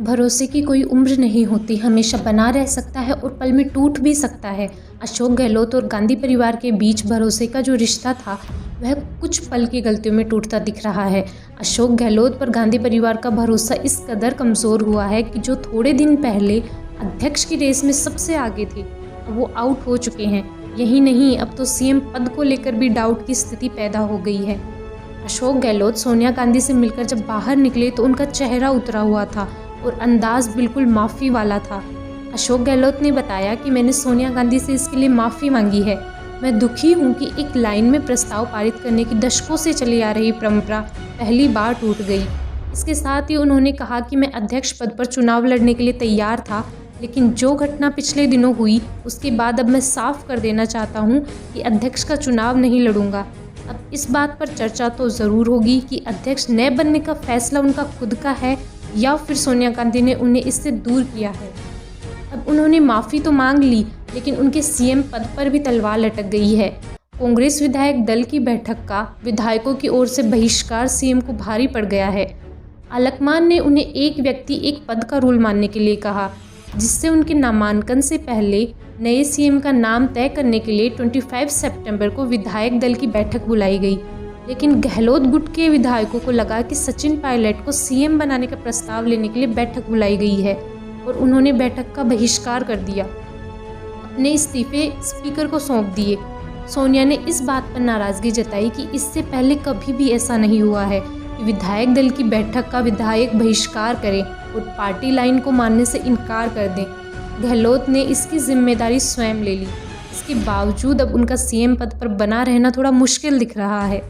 भरोसे की कोई उम्र नहीं होती, हमेशा बना रह सकता है और पल में टूट भी सकता है। अशोक गहलोत और गांधी परिवार के बीच भरोसे का जो रिश्ता था वह कुछ पल की गलतियों में टूटता दिख रहा है। अशोक गहलोत पर गांधी परिवार का भरोसा इस कदर कमज़ोर हुआ है कि जो थोड़े दिन पहले अध्यक्ष की रेस में सबसे आगे थे, अब वो आउट हो चुके हैं। यही नहीं, अब तो सीएम पद को लेकर भी डाउट की स्थिति पैदा हो गई है। अशोक गहलोत सोनिया गांधी से मिलकर जब बाहर निकले तो उनका चेहरा उतरा हुआ था और अंदाज बिल्कुल माफ़ी वाला था। अशोक गहलोत ने बताया कि मैंने सोनिया गांधी से इसके लिए माफ़ी मांगी है। मैं दुखी हूं कि एक लाइन में प्रस्ताव पारित करने की दशकों से चली आ रही परंपरा पहली बार टूट गई। इसके साथ ही उन्होंने कहा कि मैं अध्यक्ष पद पर चुनाव लड़ने के लिए तैयार था, लेकिन जो घटना पिछले दिनों हुई उसके बाद अब मैं साफ कर देना चाहता हूं कि अध्यक्ष का चुनाव नहीं लड़ूंगा। अब इस बात पर चर्चा तो ज़रूर होगी कि अध्यक्ष न बनने का फैसला उनका खुद का है या फिर सोनिया गांधी ने उन्हें इससे दूर किया है। अब उन्होंने माफ़ी तो मांग ली, लेकिन उनके सीएम पद पर भी तलवार लटक गई है। कांग्रेस विधायक दल की बैठक का विधायकों की ओर से बहिष्कार सीएम को भारी पड़ गया है। अलकमान ने उन्हें एक व्यक्ति एक पद का रूल मानने के लिए कहा, जिससे उनके नामांकन से पहले नए सीएम का नाम तय करने के लिए 25 सितंबर को विधायक दल की बैठक बुलाई गई। लेकिन गहलोत गुट के विधायकों को लगा कि सचिन पायलट को सीएम बनाने का प्रस्ताव लेने के लिए बैठक बुलाई गई है और उन्होंने बैठक का बहिष्कार कर दिया, अपने इस्तीफे स्पीकर को सौंप दिए। सोनिया ने इस बात पर नाराज़गी जताई कि इससे पहले कभी भी ऐसा नहीं हुआ है कि विधायक दल की बैठक का विधायक बहिष्कार करें और पार्टी लाइन को मानने से इनकार कर दें। गहलोत ने इसकी जिम्मेदारी स्वयं ले ली। इसके बावजूद अब उनका सीएम पद पर बना रहना थोड़ा मुश्किल दिख रहा है।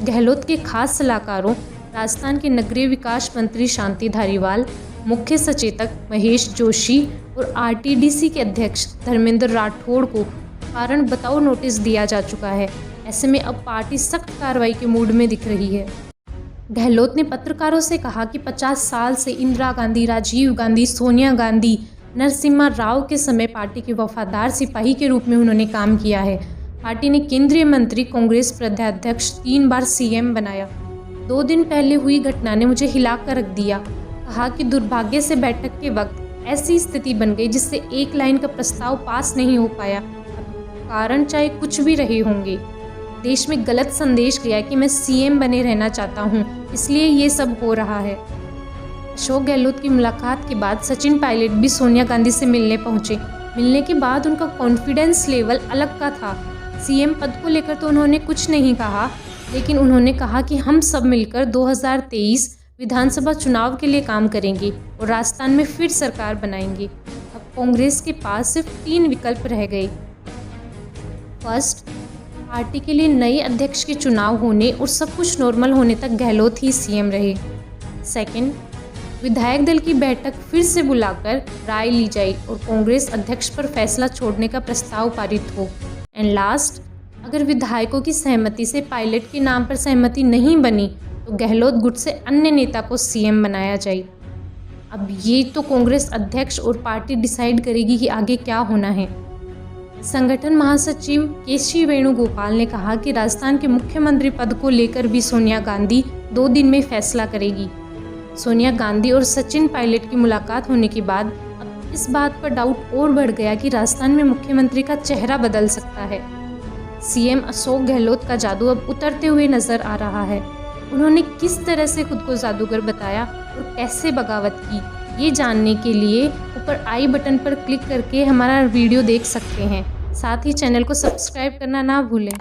गहलोत के खास सलाहकारों राजस्थान के नगरीय विकास मंत्री शांति धारीवाल, मुख्य सचेतक महेश जोशी और आरटीडीसी के अध्यक्ष धर्मेंद्र राठौड़ को कारण बताओ नोटिस दिया जा चुका है। ऐसे में अब पार्टी सख्त कार्रवाई के मूड में दिख रही है। गहलोत ने पत्रकारों से कहा कि 50 साल से इंदिरा गांधी, राजीव गांधी, सोनिया गांधी, नरसिम्हा राव के समय पार्टी के वफादार सिपाही के रूप में उन्होंने काम किया है। पार्टी ने केंद्रीय मंत्री, कांग्रेस प्रदेशाध्यक्ष, 3 बार सीएम बनाया। 2 दिन पहले हुई घटना ने मुझे हिला कर रख दिया। कहा कि दुर्भाग्य से बैठक के वक्त ऐसी स्थिति बन गई जिससे एक लाइन का प्रस्ताव पास नहीं हो पाया। कारण चाहे कुछ भी रहे होंगे, देश में गलत संदेश गया कि मैं सीएम बने रहना चाहता हूं, इसलिए ये सब हो रहा है। अशोक गहलोत की मुलाकात के बाद सचिन पायलट भी सोनिया गांधी से मिलने पहुंचे। मिलने के बाद उनका कॉन्फिडेंस लेवल अलग का था। सीएम पद को लेकर तो उन्होंने कुछ नहीं कहा, लेकिन उन्होंने कहा कि हम सब मिलकर 2023 विधानसभा चुनाव के लिए काम करेंगे और राजस्थान में फिर सरकार बनाएंगे। अब कांग्रेस के पास सिर्फ 3 विकल्प रह गए। फर्स्ट, पार्टी के लिए नए अध्यक्ष के चुनाव होने और सब कुछ नॉर्मल होने तक गहलोत ही सीएम रहे। सेकंड, विधायक दल की बैठक फिर से बुलाकर राय ली जाए और कांग्रेस अध्यक्ष पर फैसला छोड़ने का प्रस्ताव पारित हो। एंड लास्ट, अगर विधायकों की सहमति से पायलट के नाम पर सहमति नहीं बनी तो गहलोत गुट से अन्य नेता को सीएम बनाया जाए। अब ये तो कांग्रेस अध्यक्ष और पार्टी डिसाइड करेगी कि आगे क्या होना है। संगठन महासचिव केसी वेणुगोपाल ने कहा कि राजस्थान के मुख्यमंत्री पद को लेकर भी सोनिया गांधी 2 दिन में फैसला करेगी। सोनिया गांधी और सचिन पायलट की मुलाकात होने के बाद अब इस बात पर डाउट और बढ़ गया कि राजस्थान में मुख्यमंत्री का चेहरा बदल सकता है। सीएम अशोक गहलोत का जादू अब उतरते हुए नजर आ रहा है। उन्होंने किस तरह से खुद को जादूगर बताया और कैसे बगावत की, ये जानने के लिए ऊपर आई बटन पर क्लिक करके हमारा वीडियो देख सकते हैं। साथ ही चैनल को सब्सक्राइब करना ना भूलें।